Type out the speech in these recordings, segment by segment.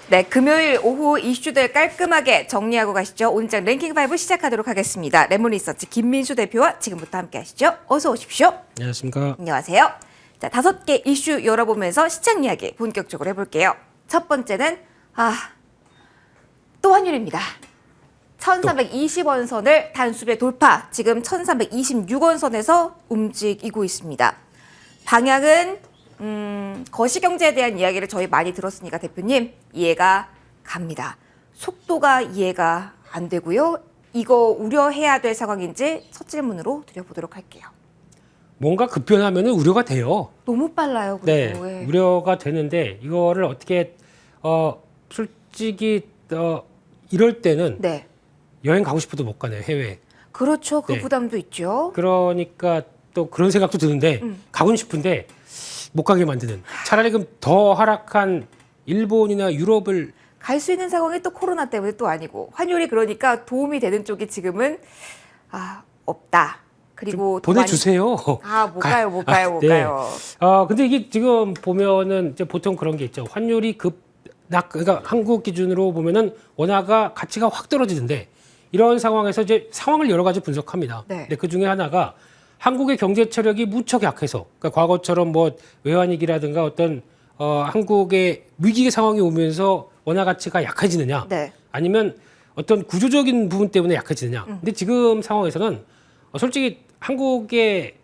네, 금요일 오후 이슈들 깔끔하게 정리하고 가시죠. 오늘장 랭킹5 시작하도록 하겠습니다. 레몬리서치 김민수 대표와 지금부터 함께 하시죠. 어서 오십시오. 안녕하십니까. 안녕하세요. 자, 5개 이슈 열어보면서 시장 이야기 본격적으로 해볼게요. 첫 번째는 또 환율입니다. 1320원 선을 단수배 돌파, 지금 1326원 선에서 움직이고 있습니다. 방향은 거시경제에 대한 이야기를 저희 많이 들었으니까 대표님 이해가 갑니다. 속도가 이해가 안 되고요. 이거 우려해야 될 상황인지 첫 질문으로 드려보도록 할게요. 뭔가 급변하면 우려가 돼요. 너무 빨라요. 네, 그리고. 예. 우려가 되는데 이거를 어떻게 솔직히 이럴 때는 네, 여행 가고 싶어도 못 가네요, 해외. 그렇죠. 그 네. 부담도 있죠. 그러니까 또 그런 생각도 드는데 가고는 싶은데 못 가게 만드는. 차라리 그럼 더 하락한 일본이나 유럽을 갈 수 있는 상황이 또 코로나 때문에 또 아니고 환율이 그러니까 도움이 되는 쪽이 지금은 없다. 그리고 더 보내주세요. 못 가요, 못 가요, 못 네. 가요. 근데 이게 지금 보면은 이제 보통 그런 게 있죠. 환율이 그러니까 한국 기준으로 보면은 원화가 가치가 확 떨어지는데 이런 상황에서 이제 상황을 여러 가지 분석합니다. 네. 근데 그 중에 하나가 한국의 경제 체력이 무척 약해서, 그러니까 과거처럼 뭐 외환위기라든가 어떤 한국의 위기의 상황이 오면서 원화 가치가 약해지느냐, 네. 아니면 어떤 구조적인 부분 때문에 약해지느냐. 근데 지금 상황에서는 솔직히 한국의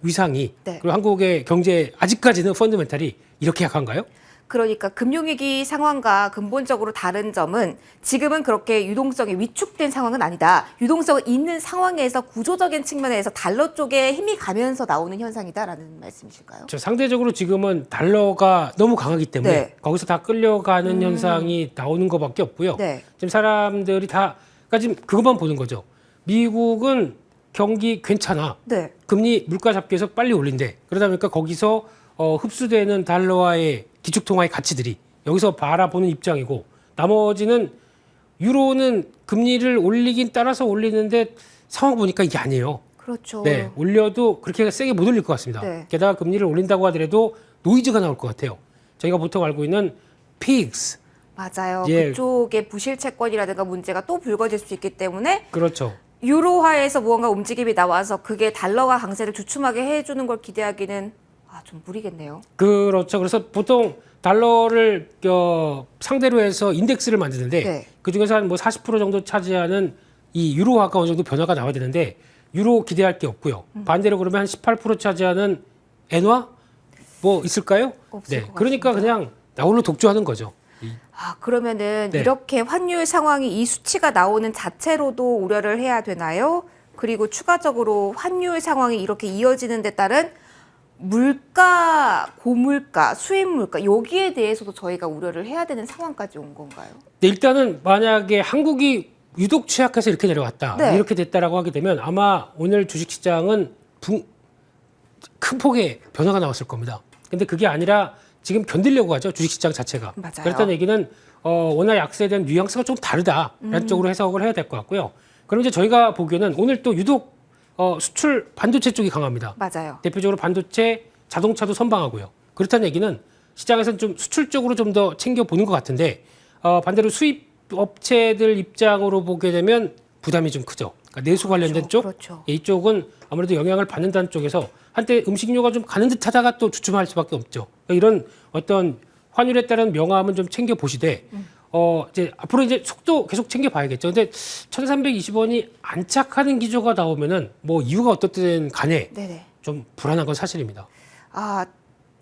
위상이 네. 그리고 한국의 경제 아직까지는 펀더멘탈이 이렇게 약한가요? 그러니까 금융위기 상황과 근본적으로 다른 점은 지금은 그렇게 유동성이 위축된 상황은 아니다. 유동성이 있는 상황에서 구조적인 측면에서 달러 쪽에 힘이 가면서 나오는 현상이다라는 말씀이실까요? 상대적으로 지금은 달러가 너무 강하기 때문에 네. 거기서 다 끌려가는 현상이 나오는 것밖에 없고요. 네. 지금 사람들이 다 그러니까 지금 그것만 보는 거죠. 미국은 경기 괜찮아. 네. 금리 물가 잡기에서 빨리 올린대. 그러다 보니까 거기서 흡수되는 달러와의 기축통화의 가치들이 여기서 바라보는 입장이고, 나머지는 유로는 금리를 올리긴 따라서 올리는데 상황 보니까 이게 아니에요. 그렇죠. 네, 올려도 그렇게 세게 못 올릴 것 같습니다. 네. 게다가 금리를 올린다고 하더라도 노이즈가 나올 것 같아요. 저희가 보통 알고 있는 피익스. 맞아요. 예. 그쪽의 부실 채권이라든가 문제가 또 불거질 수 있기 때문에 그렇죠. 유로화에서 무언가 움직임이 나와서 그게 달러가 강세를 주춤하게 해주는 걸 기대하기는 좀 무리겠네요. 그렇죠. 그래서 보통 달러를 상대로 해서 인덱스를 만드는데 네. 그중에서 한 뭐 40% 정도 차지하는 이 유로화가 어느 정도 변화가 나와야 되는데 유로 기대할 게 없고요. 반대로 그러면 한 18% 차지하는 엔화 뭐 있을까요? 없을 것 그러니까 같습니다. 그냥 나홀로 독주하는 거죠. 그러면은 네. 이렇게 환율 상황이 이 수치가 나오는 자체로도 우려를 해야 되나요? 그리고 추가적으로 환율 상황이 이렇게 이어지는 데 따른 물가, 고물가, 수입 물가 여기에 대해서도 저희가 우려를 해야 되는 상황까지 온 건가요? 네, 일단은 만약에 한국이 유독 취약해서 이렇게 내려왔다, 네. 이렇게 됐다라고 하게 되면 아마 오늘 주식시장은 큰 폭의 변화가 나왔을 겁니다. 근데 그게 아니라 지금 견디려고 하죠, 주식시장 자체가. 맞아요. 그렇다는 얘기는 원화 약세에 대한 뉘앙스가 좀 다르다라는 쪽으로 해석을 해야 될 것 같고요. 그럼 이제 저희가 보기에는 오늘 또 유독 수출 반도체 쪽이 강합니다. 맞아요. 대표적으로 반도체, 자동차도 선방하고요. 그렇다는 얘기는 시장에서는 좀 수출 쪽으로 좀 더 챙겨보는 것 같은데 반대로 수입 업체들 입장으로 보게 되면 부담이 좀 크죠. 그러니까 내수 관련된 쪽, 그렇죠. 이쪽은 아무래도 영향을 받는다는 쪽에서 한때 음식료가 좀 가는 듯하다가 또 주춤할 수밖에 없죠. 그러니까 이런 어떤 환율에 따른 명암은 좀 챙겨보시되 이제 앞으로 이제 속도 계속 챙겨봐야겠죠. 근데 1,320원이 안착하는 기조가 나오면은 뭐 이유가 어떻든 간에 네네. 좀 불안한 건 사실입니다.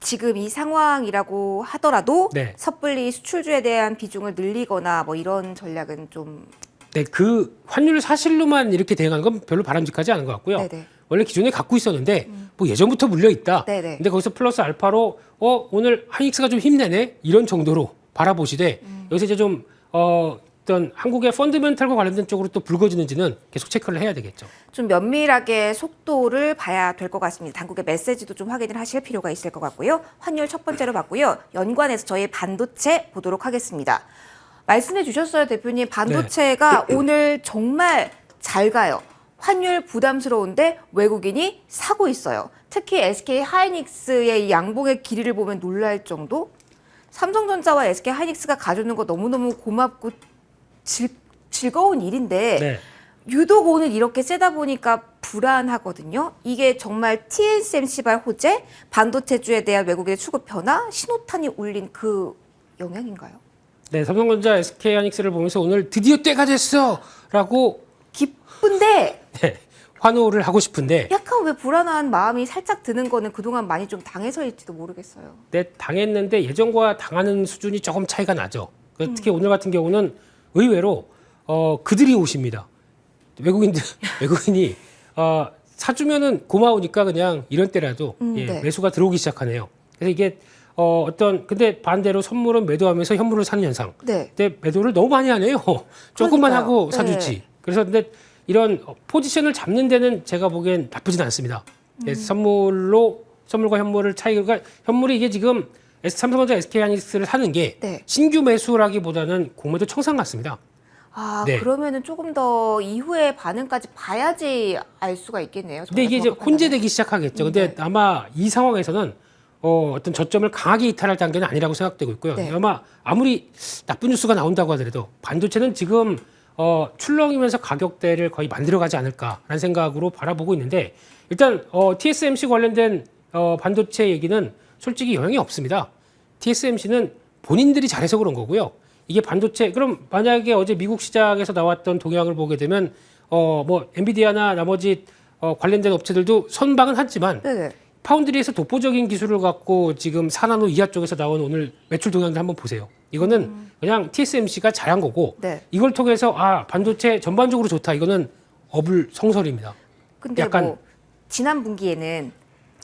지금 이 상황이라고 하더라도 네. 섣불리 수출주에 대한 비중을 늘리거나 뭐 이런 전략은 좀 네, 그 환율 사실로만 이렇게 대응하는 건 별로 바람직하지 않은 것 같고요. 네네. 원래 기존에 갖고 있었는데 뭐 예전부터 물려 있다. 네네. 근데 거기서 플러스 알파로 오늘 하이닉스가 좀 힘내네 이런 정도로 바라보시되 여기서 이제 좀 어떤 한국의 펀드멘탈과 관련된 쪽으로 또 불거지는지는 계속 체크를 해야 되겠죠. 좀 면밀하게 속도를 봐야 될 것 같습니다. 당국의 메시지도 좀 확인을 하실 필요가 있을 것 같고요. 환율 첫 번째로 봤고요. 연관해서 저희 반도체 보도록 하겠습니다. 말씀해 주셨어요, 대표님. 반도체가 오늘 정말 잘 가요. 환율 부담스러운데 외국인이 사고 있어요. 특히 SK 하이닉스의 양봉의 길이를 보면 놀랄 정도? 삼성전자와 SK 하이닉스가 가져오는 거 너무너무 고맙고 즐거운 일인데 네. 유독 오늘 이렇게 세다 보니까 불안하거든요. 이게 정말 TSMC발 호재, 반도체주에 대한 외국인의 수급 변화, 신호탄이 울린 그 영향인가요? 네, 삼성전자, SK 하이닉스를 보면서 오늘 드디어 때가 됐어라고 기쁜데 네, 환호를 하고 싶은데 약간 왜 불안한 마음이 살짝 드는 거는 그동안 많이 좀 당해서일지도 모르겠어요. 네, 당했는데 예전과 당하는 수준이 조금 차이가 나죠. 특히 오늘 같은 경우는 의외로 그들이 오십니다. 외국인이 사주면은 고마우니까 그냥 이런 때라도 네. 매수가 들어오기 시작하네요. 그래서 이게 근데 반대로 선물은 매도하면서 현물을 사는 현상. 네. 근데 매도를 너무 많이 하네요. 조금만 그러니까요. 하고 사주지. 네. 그래서 근데 이런 포지션을 잡는 데는 제가 보기엔 나쁘진 않습니다. 선물과 현물을 차이가 현물이 이게 지금 삼성전자 SK 하이닉스를 사는 게 네. 신규 매수라기보다는 공매도 청산 같습니다. 아, 네. 그러면은 조금 더 이후의 반응까지 봐야지 알 수가 있겠네요. 근데 이게 이제 혼재되기 시작하겠죠. 근데 네. 아마 이 상황에서는 어떤 저점을 강하게 이탈할 단계는 아니라고 생각되고 있고요. 네. 아무리 나쁜 뉴스가 나온다고 하더라도 반도체는 지금 출렁이면서 가격대를 거의 만들어가지 않을까라는 생각으로 바라보고 있는데 일단 TSMC 관련된 반도체 얘기는 솔직히 영향이 없습니다. TSMC는 본인들이 잘해서 그런 거고요. 이게 반도체 그럼 만약에 어제 미국 시장에서 나왔던 동향을 보게 되면 엔비디아나 나머지 관련된 업체들도 선방은 하지만 네네. 파운드리에서 독보적인 기술을 갖고 지금 4나노 이하 쪽에서 나온 오늘 매출 동향들 한번 보세요. 이거는 그냥 TSMC가 잘한 거고 네. 이걸 통해서 반도체 전반적으로 좋다. 이거는 어불성설입니다. 근데 약간- 뭐 지난 분기에는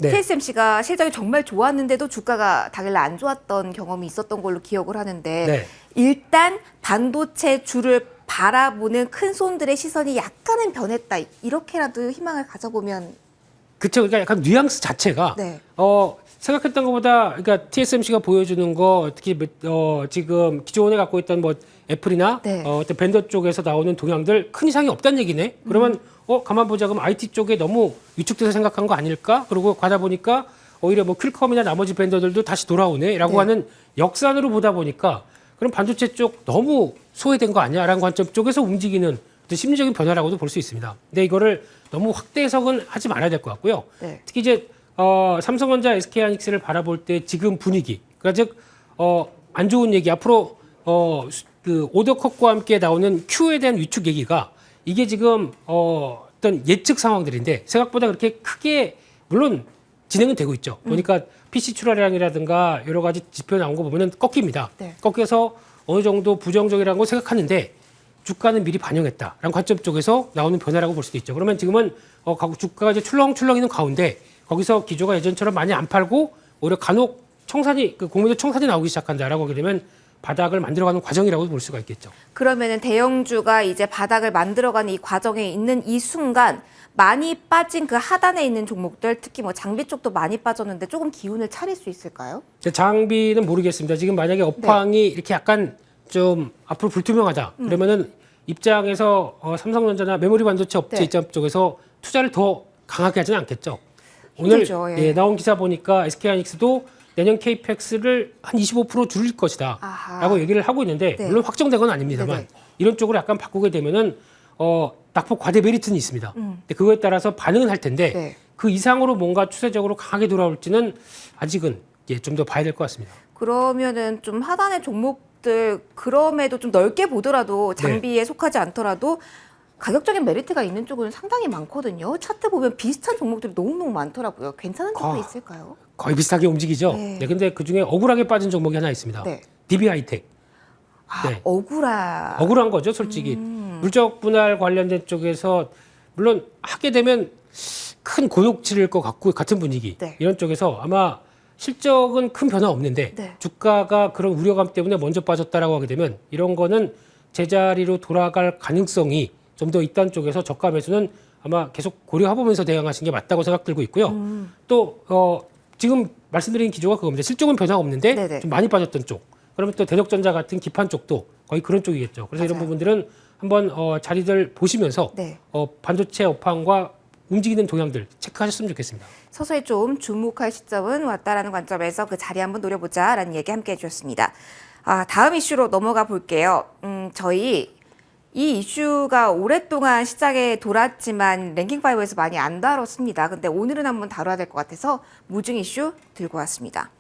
네. TSMC가 실적이 정말 좋았는데도 주가가 당일날 안 좋았던 경험이 있었던 걸로 기억을 하는데 네. 일단 반도체 주를 바라보는 큰 손들의 시선이 약간은 변했다. 이렇게라도 희망을 가져보면 그쵸. 그러니까 약간 뉘앙스 자체가 네. 생각했던 것보다 그러니까 TSMC가 보여주는 거 특히 지금 기존에 갖고 있던 뭐 애플이나 네. 어떤 벤더 쪽에서 나오는 동향들 큰 이상이 없다는 얘기네. 그러면 가만 보자 그럼 IT 쪽에 너무 위축돼서 생각한 거 아닐까? 그리고 가다 보니까 오히려 뭐 퀄컴이나 나머지 벤더들도 다시 돌아오네라고 네. 하는 역산으로 보다 보니까 그럼 반도체 쪽 너무 소외된 거 아니야라는 관점 쪽에서 움직이는 어떤 심리적인 변화라고도 볼 수 있습니다. 근데 이거를 너무 확대 해석은 하지 말아야 될 것 같고요. 네. 특히 이제 삼성전자, SK 하이닉스를 바라볼 때 지금 분위기, 그러니까 즉 안 좋은 얘기 앞으로 그 오더 컷과 함께 나오는 Q에 대한 위축 얘기가 이게 지금 어떤 예측 상황들인데 생각보다 그렇게 크게 물론 진행은 되고 있죠. 보니까 PC 출하량이라든가 여러 가지 지표 나온 거 보면은 꺾입니다. 네. 꺾여서 어느 정도 부정적이라고 생각하는데 주가는 미리 반영했다라는 관점 쪽에서 나오는 변화라고 볼 수도 있죠. 그러면 지금은 주가가 이제 출렁출렁 있는 가운데 거기서 기조가 예전처럼 많이 안 팔고 오히려 간혹 공매도 청산이 나오기 시작한다라고 하게 되면 바닥을 만들어가는 과정이라고 볼 수가 있겠죠. 그러면은 대형주가 이제 바닥을 만들어가는 이 과정에 있는 이 순간 많이 빠진 그 하단에 있는 종목들 특히 뭐 장비 쪽도 많이 빠졌는데 조금 기운을 차릴 수 있을까요? 장비는 모르겠습니다. 지금 만약에 업황이 이렇게 약간 좀 앞으로 불투명하다. 그러면은 입장에서 삼성전자나 메모리 반도체 업체 네. 입장 쪽에서 투자를 더 강하게 하지는 않겠죠. 오늘 힘들죠, 예. 나온 기사 보니까 SK 하이닉스도 내년 케이펙스를 한 25% 줄일 것이다. 아하. 라고 얘기를 하고 있는데 네. 물론 확정된 건 아닙니다만 네네. 이런 쪽으로 약간 바꾸게 되면은 낙폭 과대 메리트는 있습니다. 근데 그거에 따라서 반응은 할 텐데 네. 그 이상으로 뭔가 추세적으로 강하게 돌아올지는 아직은 좀 더 봐야 될 것 같습니다. 그러면은 좀 하단의 종목들 그럼에도 좀 넓게 보더라도 장비에 속하지 않더라도 가격적인 메리트가 있는 쪽은 상당히 많거든요. 차트 보면 비슷한 종목들이 너무너무 많더라고요. 괜찮은 쪽도 있을까요? 거의 비슷하게 움직이죠. 네. 네, 근데 그 중에 억울하게 빠진 종목이 하나 있습니다. 네. DB 하이텍. 아, 네. 억울한 거죠, 솔직히. 물적 분할 관련된 쪽에서 물론 하게 되면 큰 곤욕 치를 것 같고 같은 분위기. 네. 이런 쪽에서 아마 실적은 큰 변화 없는데 네. 주가가 그런 우려감 때문에 먼저 빠졌다라고 하게 되면 이런 거는 제자리로 돌아갈 가능성이 좀 더 있다는 쪽에서 저가 매수는 아마 계속 고려해보면서 대응하시는 게 맞다고 생각 들고 있고요. 또 지금 말씀드린 기조가 그겁니다. 실적은 변화가 없는데 네네. 좀 많이 빠졌던 쪽. 그러면 또 대력전자 같은 기판 쪽도 거의 그런 쪽이겠죠. 그래서 이런 맞아요. 부분들은 한번 자리들 보시면서 네. 반도체 업황과 움직이는 동향들 체크하셨으면 좋겠습니다. 서서히 좀 주목할 시점은 왔다라는 관점에서 그 자리 한번 노려보자라는 얘기 함께 해주셨습니다. 다음 이슈로 넘어가 볼게요. 저희 이 이슈가 오랫동안 시장에 돌았지만 랭킹5에서 많이 안 다뤘습니다. 근데 오늘은 한번 다뤄야 될 것 같아서 무증 이슈 들고 왔습니다.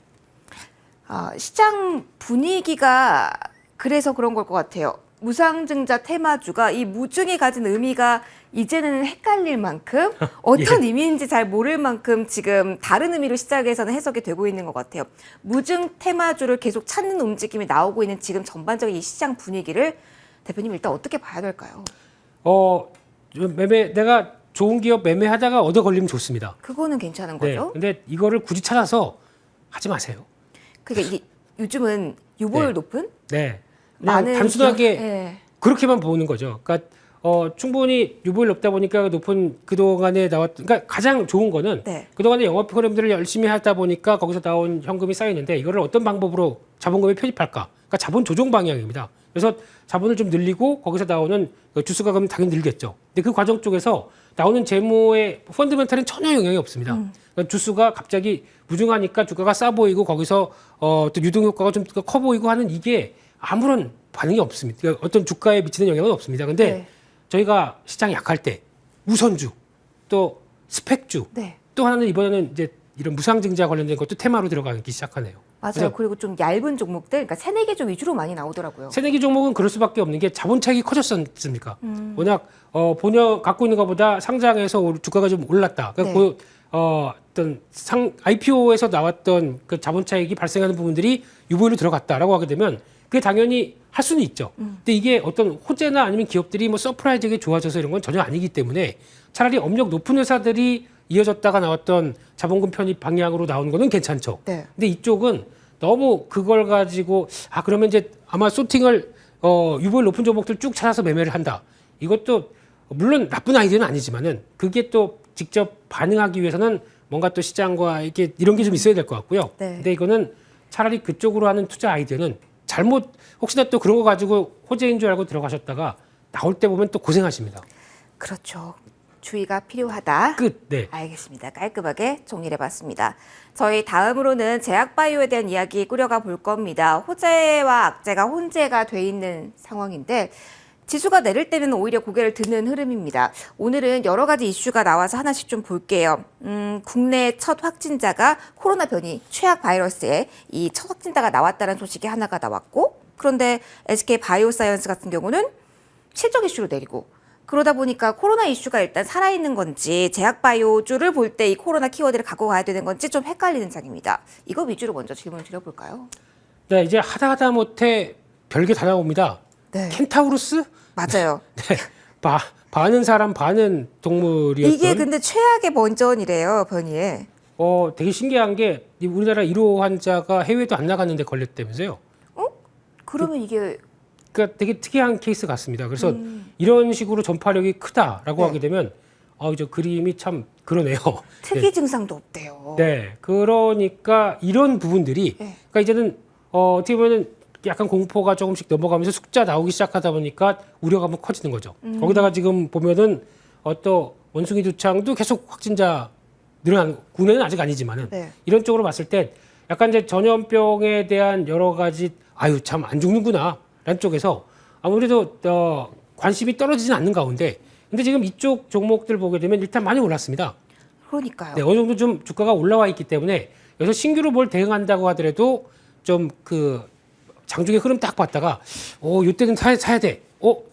시장 분위기가 그래서 그런 걸 것 같아요. 무상증자 테마주가 이 무증이 가진 의미가 이제는 헷갈릴 만큼 어떤 의미인지 잘 모를 만큼 지금 다른 의미로 시장에서는 해석이 되고 있는 것 같아요. 무증 테마주를 계속 찾는 움직임이 나오고 있는 지금 전반적인 이 시장 분위기를 대표님 일단 어떻게 봐야 될까요? 내가 좋은 기업 매매하다가 얻어 걸리면 좋습니다. 그거는 괜찮은 네, 거죠? 근데 이거를 굳이 찾아서 하지 마세요. 그러니까 이게 요즘은 유보율 높은 네. 그냥 많은 단순하게 네. 그렇게만 보는 거죠. 그러니까 충분히 유보율 높다 보니까 높은 그동안에 나왔던, 그러니까 가장 좋은 거는 네. 그동안에 영업 프로그램들을 열심히 하다 보니까 거기서 나온 현금이 쌓이는데 이거를 어떤 방법으로 자본금에 편입할까? 그러니까 자본 조정 방향입니다. 그래서 자본을 좀 늘리고 거기서 나오는 그 주수가 그럼 당연히 늘겠죠. 근데 그 과정 쪽에서 나오는 재무의 펀드멘탈은 전혀 영향이 없습니다. 그러니까 주수가 갑자기 무증하니까 주가가 싸 보이고 거기서 또 유동 효과가 좀 커 보이고 하는 이게 아무런 반응이 없습니다. 그러니까 어떤 주가에 미치는 영향은 없습니다. 근데 네. 저희가 시장이 약할 때 우선주 또 스펙주 네. 또 하나는 이번에는 이제 이런 무상증자 관련된 것도 테마로 들어가기 시작하네요. 맞아요. 그리고 좀 얇은 종목들, 그러니까 세네 개 좀 위주로 많이 나오더라고요. 새내기 종목은 그럴 수밖에 없는 게 자본 차익이 커졌습니까? 워낙 본연 갖고 있는 것보다 상장해서 주가가 좀 올랐다. 그러니까 네. 어떤 IPO에서 나왔던 그 자본 차익이 발생하는 부분들이 유보율로 들어갔다라고 하게 되면 그게 당연히 할 수는 있죠. 근데 이게 어떤 호재나 아니면 기업들이 뭐 서프라이즈하게 좋아져서 이런 건 전혀 아니기 때문에 차라리 업력 높은 회사들이 이어졌다가 나왔던 자본금 편입 방향으로 나온 거는 괜찮죠. 네. 근데 이쪽은 너무 그걸 가지고 그러면 이제 아마 소팅을 유보율 높은 종목들 쭉 찾아서 매매를 한다. 이것도 물론 나쁜 아이디어는 아니지만은 그게 또 직접 반응하기 위해서는 뭔가 또 시장과 이게 이런 게 좀 있어야 될 것 같고요. 네. 근데 이거는 차라리 그쪽으로 하는 투자 아이디어는 잘못 혹시나 또 그런 거 가지고 호재인 줄 알고 들어가셨다가 나올 때 보면 또 고생하십니다. 그렇죠. 주의가 필요하다. 끝. 네. 알겠습니다. 깔끔하게 정리해봤습니다. 저희 다음으로는 제약바이오에 대한 이야기 꾸려가 볼 겁니다. 호재와 악재가 혼재가 돼 있는 상황인데 지수가 내릴 때는 오히려 고개를 드는 흐름입니다. 오늘은 여러 가지 이슈가 나와서 하나씩 좀 볼게요. 국내 첫 확진자가 코로나 변이 최악 바이러스에 이 첫 확진자가 나왔다는 소식이 하나가 나왔고 그런데 SK 바이오사이언스 같은 경우는 실적 이슈로 내리고 그러다 보니까 코로나 이슈가 일단 살아있는 건지 제약바이오주를 볼 때 이 코로나 키워드를 갖고 가야 되는 건지 좀 헷갈리는 장입니다. 이거 위주로 먼저 질문을 드려볼까요? 네, 이제 하다 못해 별게 다 나옵니다. 네. 켄타우루스? 맞아요. 네. 반은 사람 반은 동물이었던. 이게 근데 최악의 버전이래요, 변이에. 되게 신기한 게 우리나라 1호 환자가 해외도 안 나갔는데 걸렸다면서요. 그러면 이게 그러니까 되게 특이한 케이스 같습니다. 그래서 이런 식으로 전파력이 크다라고 네. 하게 되면 이제 그림이 참 그러네요. 특이 증상도 없대요. 네, 그러니까 이런 부분들이 네. 그러니까 이제는 어떻게 보면은 약간 공포가 조금씩 넘어가면서 숫자 나오기 시작하다 보니까 우려가 한번 커지는 거죠. 거기다가 지금 보면은 또 원숭이 두창도 계속 확진자 늘어나는 국내는 아직 아니지만은 네. 이런 쪽으로 봤을 때 약간 이제 전염병에 대한 여러 가지 참 안 죽는구나 라는 쪽에서 아무래도 관심이 떨어지진 않는 가운데 근데 지금 이쪽 종목들 보게 되면 일단 많이 올랐습니다. 그러니까요. 네, 어느 정도 좀 주가가 올라와 있기 때문에 여기서 신규로 뭘 대응한다고 하더라도 좀 그 장중의 흐름 딱 봤다가 이때는 사야 돼.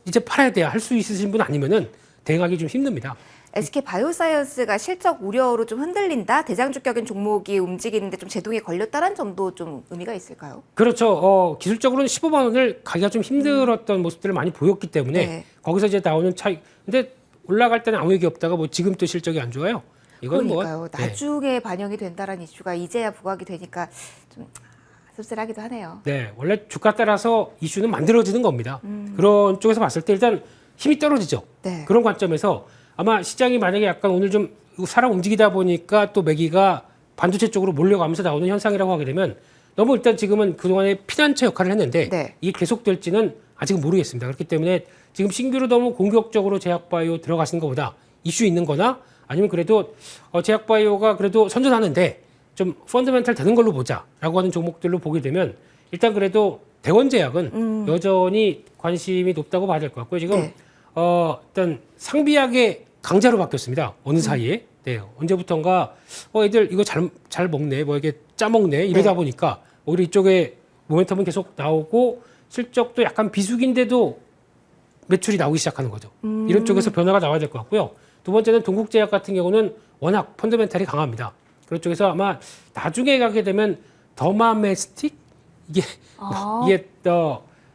이제 팔아야 돼. 할 수 있으신 분 아니면은 대응하기 좀 힘듭니다. SK 바이오사이언스가 실적 우려로 좀 흔들린다. 대장주격인 종목이 움직이는데 좀 제동에 걸렸다는 점도 좀 의미가 있을까요? 그렇죠. 기술적으로는 15만 원을 가기가 좀 힘들었던 모습들을 많이 보였기 때문에 네. 거기서 이제 나오는 차이. 근데 올라갈 때는 아무 얘기 없다가 뭐 지금 또 실적이 안 좋아요. 이건 그러니까요. 뭐 네. 나중에 반영이 된다는 이슈가 이제야 부각이 되니까 좀 씁쓸하기도 하네요. 네, 원래 주가 따라서 이슈는 만들어지는 겁니다. 그런 쪽에서 봤을 때 일단 힘이 떨어지죠. 네. 그런 관점에서 아마 시장이 만약에 약간 오늘 좀 살아 움직이다 보니까 또 매기가 반도체 쪽으로 몰려가면서 나오는 현상이라고 하게 되면 너무 일단 지금은 그동안에 피난처 역할을 했는데 네. 이게 계속될지는 아직은 모르겠습니다. 그렇기 때문에 지금 신규로 너무 공격적으로 제약바이오 들어가시는 것보다 이슈 있는 거나 아니면 그래도 제약바이오가 그래도 선전하는데 좀 펀더멘탈 되는 걸로 보자라고 하는 종목들로 보게 되면 일단 그래도 대원제약은 여전히 관심이 높다고 봐야 될 것 같고요. 지금 네. 일단 상비약의 강자로 바뀌었습니다. 어느 사이에. 네, 언제부턴가 애들 이거 잘 먹네, 뭐 이게 짜 먹네 이러다 네. 보니까 오히려 이쪽에 모멘텀은 계속 나오고 실적도 약간 비수기인데도 매출이 나오기 시작하는 거죠. 이런 쪽에서 변화가 나와야 될 것 같고요. 두 번째는 동국제약 같은 경우는 워낙 펀더멘탈이 강합니다. 그런 쪽에서 아마 나중에 가게 되면 더마메스틱 이게 이게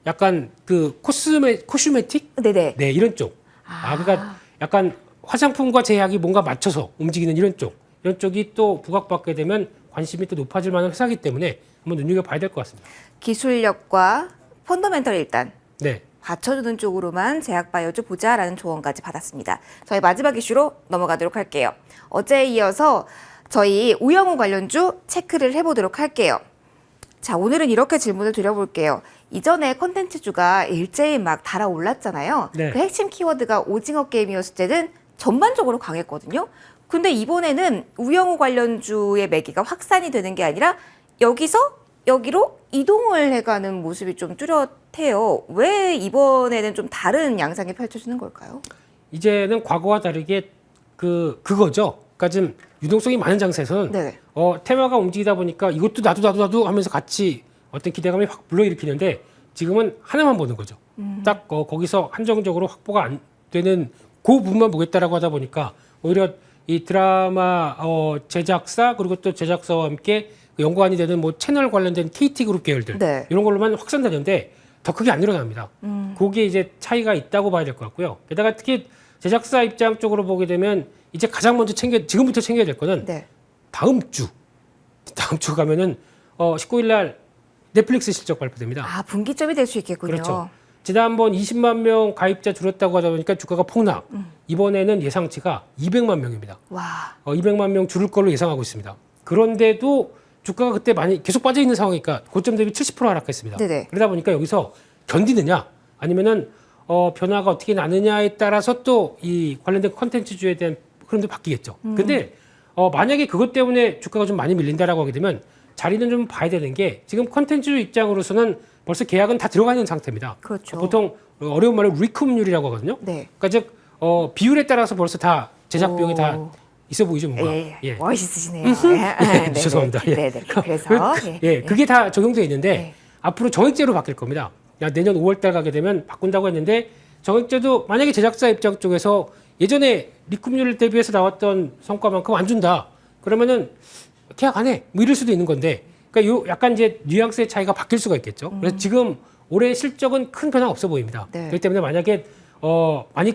약간 그 코스메틱 네네. 네 이런 쪽. 그러니까 약간 화장품과 제약이 뭔가 맞춰서 움직이는 이런 쪽이 또 부각받게 되면 관심이 또 높아질 만한 회사이기 때문에 한번 눈여겨봐야 될 것 같습니다. 기술력과 펀더멘털 일단 네. 받쳐주는 쪽으로만 제약바이오주 보자라는 조언까지 받았습니다. 저희 마지막 이슈로 넘어가도록 할게요. 어제에 이어서 저희 우영우 관련주 체크를 해보도록 할게요. 자, 오늘은 이렇게 질문을 드려볼게요. 이전에 콘텐츠주가 일제히 막 달아올랐잖아요. 네. 그 핵심 키워드가 오징어 게임이었을 때는 전반적으로 강했거든요. 근데 이번에는 우영우 관련주의 매기가 확산이 되는 게 아니라 여기서 여기로 이동을 해가는 모습이 좀 뚜렷해요. 왜 이번에는 좀 다른 양상이 펼쳐지는 걸까요? 이제는 과거와 다르게 그거죠. 그러니까 좀 유동성이 많은 장세에서는 네. 테마가 움직이다 보니까 이것도 나도 하면서 같이 어떤 기대감이 확 불러일으키는데 지금은 하나만 보는 거죠. 딱 거기서 한정적으로 확보가 안 되는 그 부분만 보겠다라고 하다 보니까 오히려 이 드라마 제작사 그리고 또 제작사와 함께 그 연관이 되는 뭐 채널 관련된 KT그룹 계열들 네. 이런 걸로만 확산되는데 더 크게 안 일어납니다. 그게 이제 차이가 있다고 봐야 될 것 같고요. 게다가 특히 제작사 입장 쪽으로 보게 되면 이제 가장 먼저 지금부터 챙겨야 될 거는 네. 다음 주 가면은 19일 날 넷플릭스 실적 발표됩니다. 분기점이 될 수 있겠군요. 그렇죠. 지난번 20만 명 가입자 줄었다고 하다 보니까 주가가 폭락. 이번에는 예상치가 200만 명입니다. 와. 200만 명 줄을 걸로 예상하고 있습니다. 그런데도 주가가 그때 많이 계속 빠져 있는 상황이니까 고점 대비 70% 하락했습니다. 네네. 그러다 보니까 여기서 견디느냐 아니면은 변화가 어떻게 나느냐에 따라서 또 이 관련된 컨텐츠주에 대한 흐름도 바뀌겠죠. 근데 만약에 그것 때문에 주가가 좀 많이 밀린다라고 하게 되면 자리는 좀 봐야 되는 게 지금 컨텐츠 입장으로서는 벌써 계약은 다 들어가 있는 상태입니다. 그렇죠. 보통 어려운 말로 리쿰률이라고 하거든요. 네. 그러니까 즉 비율에 따라서 벌써 다 제작 비용이 다 오. 있어 보이죠, 뭔가. 예. 멋있으시네요. 네, 죄송합니다. 예. 네네. 그래서 그게 다 적용되어 있는데 네. 앞으로 정액제로 바뀔 겁니다. 내년 5월달 가게 되면 바꾼다고 했는데 정액제도 만약에 제작사 입장 쪽에서 예전에 리쿰률 대비해서 나왔던 성과만큼 안 준다. 그러면은 계약 안 해. 뭐 이럴 수도 있는 건데. 그러니까 요 약간 이제 뉘앙스의 차이가 바뀔 수가 있겠죠. 그래서 지금 올해 실적은 큰 변화 없어 보입니다. 네. 그렇기 때문에 만약에 많이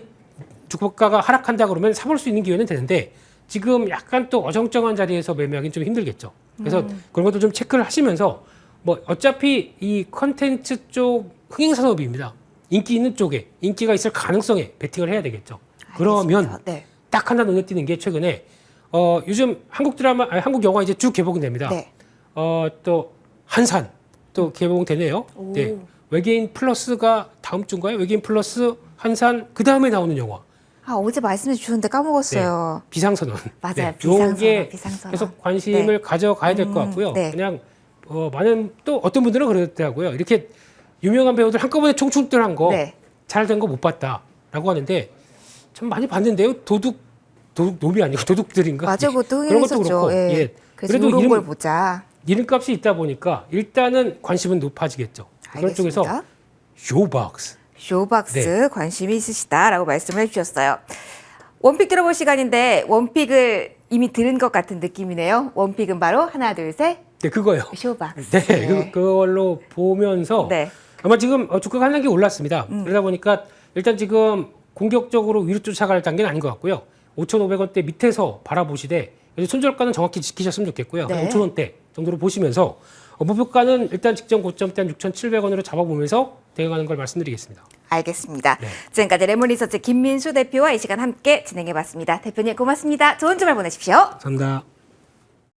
주가가 하락한다 그러면 사볼 수 있는 기회는 되는데 지금 약간 또 어정쩡한 자리에서 매매하기는 좀 힘들겠죠. 그래서 그런 것도 좀 체크를 하시면서 뭐 어차피 이 컨텐츠 쪽 흥행 산업입니다. 인기 있는 쪽에 인기가 있을 가능성에 베팅을 해야 되겠죠. 그러면 알겠습니다. 네. 딱 하나 눈에 띄는 게 최근에 요즘 한국 드라마, 한국 영화 이제 쭉 개봉됩니다. 네. 또 한산 또 개봉되네요. 오. 네. 외계인 플러스가 다음 주인가요? 외계인 플러스 한산 그 다음에 나오는 영화. 어제 말씀해 주셨는데 까먹었어요. 비상선언. 맞아요. 요게 비상선언. 계속 관심을 가져가야 될 것 같고요. 네. 그냥 많은 또 어떤 분들은 그러더라고요. 이렇게 유명한 배우들 한꺼번에 총출동한 거 네. 잘 된 거 못 봤다라고 하는데 참 많이 봤는데요. 도둑 놈이 아니고 도둑들인가? 맞아, 그것도 그런 것도 흥행했었죠. 그렇고. 예. 그래서 그래도 이런 걸 보자. 이름값이 있다 보니까 일단은 관심은 높아지겠죠. 그런 알겠습니다. 쪽에서 쇼박스. 쇼박스 네. 관심이 있으시다라고 말씀을 해주셨어요. 원픽 들어볼 시간인데 원픽을 이미 들은 것 같은 느낌이네요. 원픽은 바로 하나, 둘, 셋. 네, 그거요. 쇼박스. 네, 그걸로 보면서 네. 아마 지금 주가가 한 단계 올랐습니다. 그러다 보니까 일단 지금 공격적으로 위로 쫓아갈 단계는 아닌 것 같고요. 5,500원대 밑에서 바라보시되 손절가는 정확히 지키셨으면 좋겠고요. 네. 한 5,000원대 정도로 보시면서 목표가는 일단 직전 고점대 한 6,700원으로 잡아보면서 대응하는 걸 말씀드리겠습니다. 알겠습니다. 네. 지금까지 레몬리서치 김민수 대표와 이 시간 함께 진행해봤습니다. 대표님 고맙습니다. 좋은 주말 보내십시오. 감사합니다.